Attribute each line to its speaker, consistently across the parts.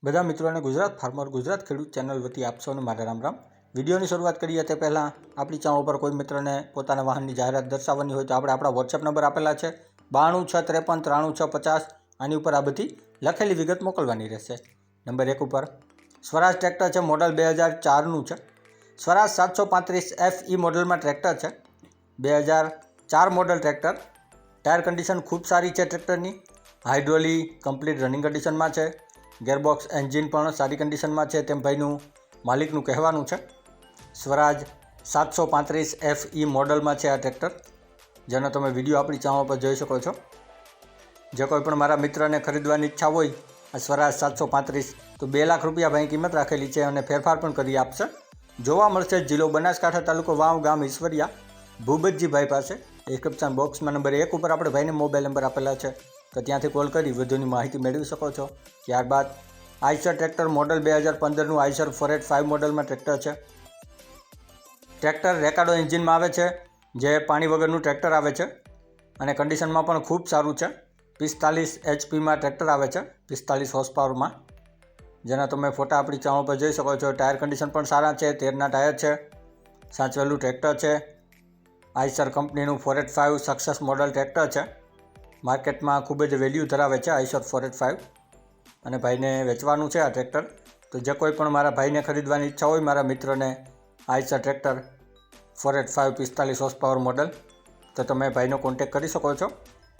Speaker 1: બધા મિત્રોને ગુજરાત ફાર્મર ગુજરાત ખેડૂત ચેનલ વતી આપ સૌને મારા રામ રામ। વિડીયોની શરૂઆત કરીએ તે પહેલાં આપણી ચેનલ પર કોઈ મિત્રને પોતાના વાહનની જાહેરાત દર્શાવવાની હોય તો આપણે આપણા વોટ્સએપ નંબર આપેલા છે 9263539650। આની ઉપર આ બધી લખેલી વિગત મોકલવાની રહેશે। નંબર 1 ઉપર સ્વરાજ ટ્રેક્ટર છે, મોડલ 2004નું છે। સ્વરાજ 735FE મોડલમાં ટ્રેક્ટર છે, 2004 મોડલ ટ્રેક્ટર। ટાયર કન્ડિશન ખૂબ સારી છે ટ્રેક્ટરની। હાઇડ્રોલી કમ્પ્લીટ રનિંગ કન્ડિશનમાં છે। ગેરબોક્સ એન્જિન પણ સારી કન્ડિશનમાં છે તેમ ભાઈનું માલિકનું કહેવાનું છે। સ્વરાજ 735FE મોડલમાં છે આ ટ્રેક્ટર, જેનો તમે વિડીયો આપણી ચેનલ પર જોઈ શકો છો। જે કોઈ પણ મારા મિત્રને ખરીદવાની ઈચ્છા હોય આ સ્વરાજ 735 તો 2 લાખ રૂપિયા ભાઈ કિંમત રાખેલી છે અને ફેરફાર પણ કરી આપશે। જોવા મળશે જિલ્લો બનાસકાંઠા, તાલુકો વાવ, ગામ ઈશ્વરિયા, ભૂપતજીભાઈ પાસે। ડિસ્ક્રિપ્શન બોક્સમાં નંબર 1 ઉપર આપણે ભાઈને મોબાઈલ નંબર આપેલા છે, તો ત્યાંથી કોલ કરી વધુની માહિતી મેળવી શકો છો। ત્યારબાદ આઈસર ટ્રેક્ટર મોડલ 2015નું આઈસર 485 મોડલમાં ટ્રેક્ટર છે। ટ્રેક્ટર રેકાર્ડો એન્જિનમાં આવે છે, જે પાણી વગરનું ટ્રેક્ટર આવે છે અને કન્ડિશનમાં પણ ખૂબ સારું છે। 45 HPમાં ટ્રેક્ટર આવે છે, 45 હોર્સ પાવરમાં, જેના તમે ફોટા આપણી ચેનલ પર જોઈ શકો છો। ટાયર કન્ડિશન પણ સારા છે, 13ના ટાયર છે, સાચવેલું ટ્રેક્ટર છે। આઈસર કંપનીનું 485 સક્સેસ મોડલ ટ્રેક્ટર છે। માર્કેટમાં ખૂબ જ વેલ્યુ ધરાવે છે આઈસર 485 અને ભાઈને વેચવાનું છે આ ટ્રેક્ટર। તો જે કોઈ પણ મારા ભાઈને ખરીદવાની ઈચ્છા હોય, મારા મિત્રને Eicher tractor 485 45 horse power model, તો તમે ભાઈનો કોન્ટેક કરી શકો છો।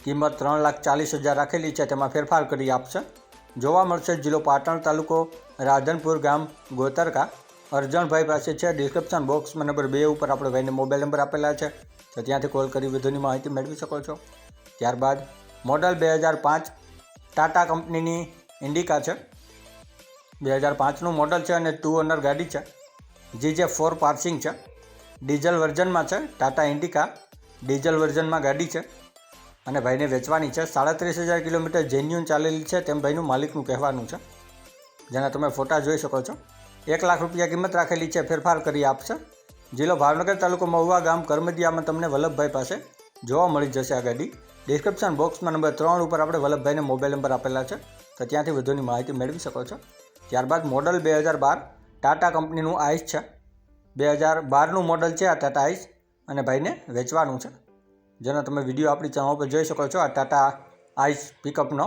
Speaker 1: કિંમત 3,40,000 રાખેલી છે, તેમાં ફેરફાર કરી આપશે। જોવા મળશે જિલ્લો પાટણ, તાલુકો રાધનપુર, ગામ ગોતરકા, અરજણભાઈ પાસે છે। ડિસ્ક્રિપ્શન બોક્સમાં નંબર 2 ઉપર આપણે ભાઈને મોબાઈલ નંબર આપેલા છે, તો ત્યાંથી કોલ કરી વધુની માહિતી મેળવી શકો છો। ત્યારબાદ મોડલ 2005 ટાટા કંપનીની ઇન્ડિકા છે, 2005નું મોડલ છે અને 2 ઓનર ગાડી છે। GJ4 પાર્સિંગ છે, ડીઝલ વર્ઝનમાં છે। ટાટા ઇન્ડિકા ડીઝલ વર્ઝનમાં ગાડી છે અને ભાઈને વેચવાની છે। 37,000 કિલોમીટર જેન્યુન ચાલેલી છે તેમ ભાઈનું માલિકનું કહેવાનું છે, જેના તમે ફોટા જોઈ શકો છો। 1 લાખ રૂપિયા કિંમત રાખેલી છે, ફેરફાર કરી આપશે। જિલ્લો ભાવનગર, તાલુકો મહુવા, ગામ કરમદિયામાં તમને વલ્લભભાઈ પાસે જોવા મળી જશે આ ગાડી। ડિસ્ક્રિપ્શન બોક્સમાં નંબર 3 ઉપર આપણે વલ્લભભાઈને મોબાઈલ નંબર આપેલા છે, તો ત્યાંથી વધુની માહિતી મેળવી શકો છો। ત્યારબાદ મોડલ 2012 ટાટા કંપનીનું આઈસ છે, 2012નું મોડલ છે આ ટાટા આઈસ અને ભાઈને વેચવાનું છે, જેનો તમે વિડીયો આપણી ચેનલ પર જોઈ શકો છો। આ ટાટા આઈસ પિકઅપનો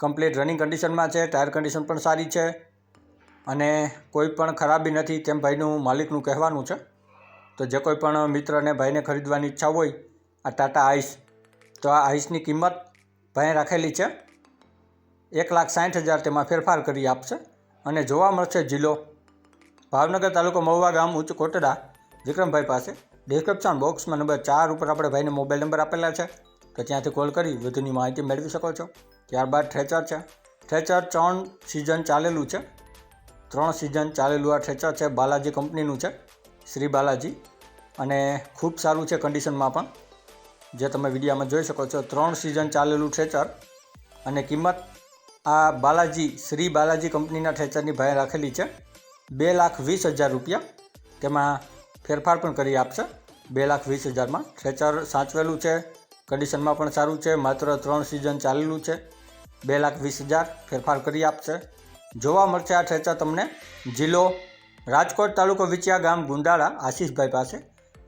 Speaker 1: કમ્પ્લીટ રનિંગ કન્ડિશનમાં છે, ટાયર કન્ડિશન પણ સારી છે અને કોઈ પણ ખરાબી નથી તેમ ભાઈનું માલિકનું કહેવાનું છે। તો જે કોઈ પણ મિત્રને ભાઈને ખરીદવાની ઈચ્છા હોય આ ટાટા આઈસ, તો આ આઈસની કિંમત ભાઈ રાખેલી છે 1,60,000, તેમાં ફેરફાર કરી આપશે અને જોવા મળશે જિલ્લો ભાવનગર, તાલુકો મહુવા, ગામ ઉચ્ચ કોટડા, વિક્રમભાઈ પાસે। ડિસ્ક્રિપ્શન બોક્સમાં નંબર 4 ઉપર આપણે ભાઈને મોબાઈલ નંબર આપેલા છે, તો ત્યાંથી કોલ કરી વધુની માહિતી મેળવી શકો છો। ત્યારબાદ થ્રેચર છે, થ્રેચર 3 સિઝન ચાલેલું છે, 3 સિઝન ચાલેલું આ થ્રેચર છે। બાલાજી કંપનીનું છે, શ્રી બાલાજી, અને ખૂબ સારું છે કન્ડિશનમાં પણ, જે તમે વિડીયોમાં જોઈ શકો છો। 3 સિઝન ચાલેલું થ્રેચર અને કિંમત આ બાલાજી શ્રી બાલાજી કંપનીના થ્રેચરની ભાઈ રાખેલી છે 2,20,000 રૂપિયા, તેમાં ફેરફાર પણ કરી આપશે। 2,20,000માં થ્રેચર સાચવેલું છે, કન્ડિશનમાં પણ સારું છે, માત્ર 3 સિઝન ચાલેલું છે, 2,20,000 ફેરફાર કરી આપશે। જોવા મળશે આ થ્રેચર તમને જિલ્લો રાજકોટ, તાલુકો વિછિયા, ગામ ગુંદાળા, આશીષભાઈ પાસે।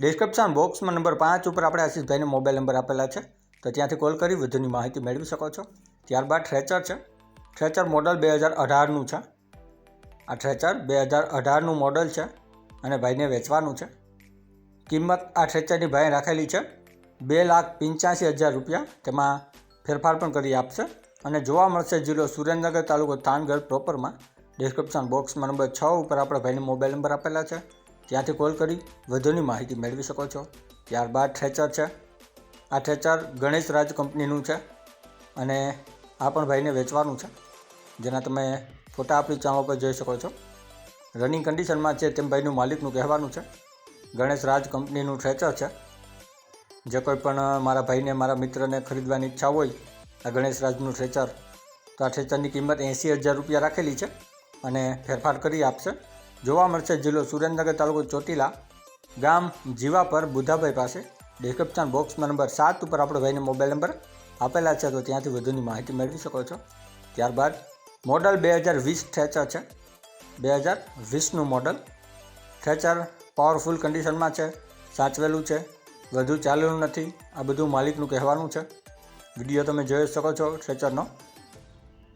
Speaker 1: ડિસ્ક્રિપ્શન બોક્સમાં નંબર 5 ઉપર આપણે આશીષભાઈને મોબાઈલ નંબર આપેલા છે, તો ત્યાંથી કોલ કરી વધુની માહિતી મેળવી શકો છો। ત્યારબાદ થ્રેચર છે, થ્રેચર મોડલ 2018નું છે। આ થ્રેચર 2018નું મોડલ છે અને ભાઈને વેચવાનું છે। કિંમત આ થ્રેચરની ભાઈ રાખેલી છે 2,85,000 રૂપિયા, તેમાં ફેરફાર પણ કરી આપશે અને જોવા મળશે જિલ્લો સુરેન્દ્રનગર, તાલુકો થાનગઢ પ્રોપરમાં। ડિસ્ક્રિપ્શન બોક્સમાં નંબર 6 ઉપર આપણે ભાઈને મોબાઈલ નંબર આપેલા છે, ત્યાંથી કોલ કરી વધુની માહિતી મેળવી શકો છો। ત્યારબાદ થ્રેચર છે, આ થ્રેચર ગણેશ રાજ કંપનીનું છે અને આ પણ ભાઈને વેચવાનું છે, જેના તમે ફોટા આપણી ચેનલ પર જોઈ શકો છો। રનિંગ કન્ડિશનમાં છે તેમ ભાઈનું માલિકનું કહેવાનું છે। ગણેશ રાજ કંપનીનું થ્રેચર છે। જે કોઈ પણ મારા ભાઈને, મારા મિત્રને ખરીદવાની ઈચ્છા હોય આ ગણેશ રાજનું થ્રેચર, તો આ થ્રેચરની કિંમત 80,000 રૂપિયા રાખેલી છે અને ફેરફાર કરી આપશે। જોવા મળશે જિલ્લો સુરેન્દ્રનગર, તાલુકો ચોટીલા, ગામ જીવાપર, બુધાભાઈ પાસે। ડિસ્ક્રિપ્શન બોક્સમાં નંબર 7 ઉપર આપણે ભાઈને મોબાઈલ નંબર આપેલા છે, તો ત્યાંથી વધુની માહિતી મેળવી શકો છો। ત્યારબાદ મોડલ 2020 થ્રેચર છે, 2020નું મોડલ. થ્રેચર પાવરફુલ કન્ડિશનમાં છે, સાચવેલું છે, વધુ ચાલેલું નથી. આ બધું માલિકનું કહેવાનું છે. વિડીયો તમે જોઈ શકો છો થ્રેચરનો.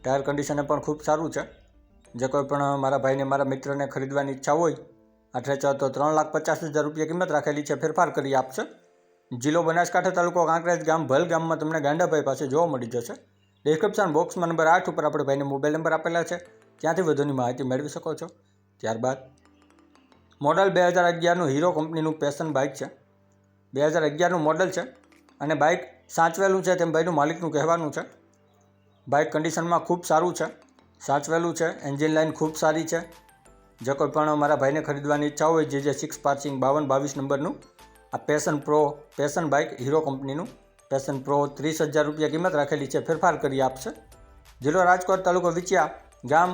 Speaker 1: ટાયર કન્ડિશને પણ ખૂબ સારું છે. જે કોઈ પણ મારા ભાઈને, મારા મિત્રને ખરીદવાની ઈચ્છા હોય આ થ્રેચર તો 3,50,000 રૂપિયા કિંમત રાખેલી છે, ફેરફાર કરી આપશે. જિલ્લો બનાસકાંઠા, તાલુકો કાંકરેજ, ગામ ભલ ગામમાં તમને ગાંડાભાઈ પાસે જોવા મળી જશે. ડિસ્ક્રિપ્શન બોક્સમાં નંબર 8 ઉપર આપણે ભાઈને મોબાઈલ નંબર આપેલા છે, ત્યાંથી વધુની માહિતી મેળવી શકો છો. ત્યારબાદ મોડલ 2011નું હીરો કંપનીનું પેશન બાઇક છે. 2011નું મોડલ છે અને બાઇક સાચવેલું છે તેમ ભાઈનું માલિકનું કહેવાનું છે. બાઇક કન્ડિશનમાં ખૂબ સારું છે, સાચવેલું છે, એન્જિન લાઇન ખૂબ સારી છે. જે કોઈ પણ મારા ભાઈને ખરીદવાની ઈચ્છા હોય JJ6 પાર્સિંગ 5222 નંબરનું આ પેશન બાઇક હીરો કંપનીનું પેશન પ્રો 30,000 રૂપિયા કિંમત રાખેલી છે, ફેરફાર કરી આપશે. જિલ્લો રાજકોટ, તાલુકો વિંછિયા, ગામ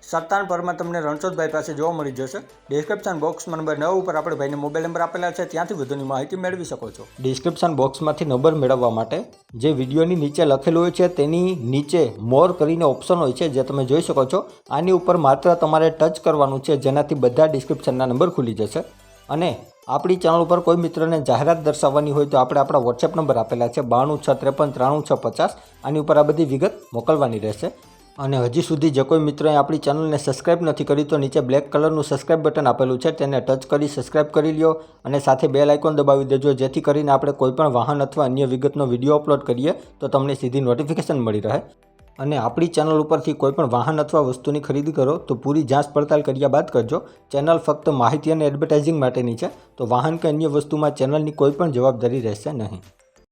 Speaker 1: સત્તાનપરમાં તમને રણછોડભાઈ પાસે જોવા મળી જશે. ડિસ્ક્રિપ્શન બોક્સમાં નંબર 9 ઉપર આપણે ભાઈને મોબાઈલ નંબર આપેલા છે, ત્યાંથી વધુની માહિતી મેળવી શકો છો. ડિસ્ક્રિપ્શન બોક્સમાંથી નંબર મેળવવા માટે જે વિડીયોની નીચે લખેલું હોય છે તેની નીચે મોર કરીને ઓપ્શન હોય છે, જે તમે જોઈ શકો છો. આની ઉપર માત્ર તમારે ટચ કરવાનું છે, જેનાથી બધા ડિસ્ક્રિપ્શનના નંબર ખુલી જશે. અને આપણી ચેનલ ઉપર કોઈ મિત્રને જાહેરાત દર્શાવવાની હોય તો આપણે આપણા વોટ્સએપ નંબર આપેલા છે 9263539650. આની ઉપર આ બધી વિગત મોકલવાની રહેશે. અને હજી સુધી જે કોઈ મિત્રોએ આપણી ચેનલને સબસ્ક્રાઇબ નથી કરી તો નીચે બ્લેક કલરનું સબસ્ક્રાઇબ બટન આપેલું છે, તેને ટચ કરી સબસ્ક્રાઇબ કરી લ્યો અને સાથે બેલ આઇકોન દબાવી દેજો, જેથી કરીને આપણે કોઈપણ વાહન અથવા અન્ય વિગતનો વિડીયો અપલોડ કરીએ તો તમને સીધી નોટિફિકેશન મળી રહે. અને આપણી ચેનલ ઉપરથી કોઈપણ વાહન અથવા વસ્તુની ખરીદી કરો તો પૂરી જાંચ પડતાલ કર્યા બાદ કરજો. ચેનલ ફક્ત માહિતી અને એડવર્ટાઇઝિંગ માટેની છે, તો વાહન કે અન્ય વસ્તુમાં ચેનલની કોઈ પણ જવાબદારી રહેશે નહીં.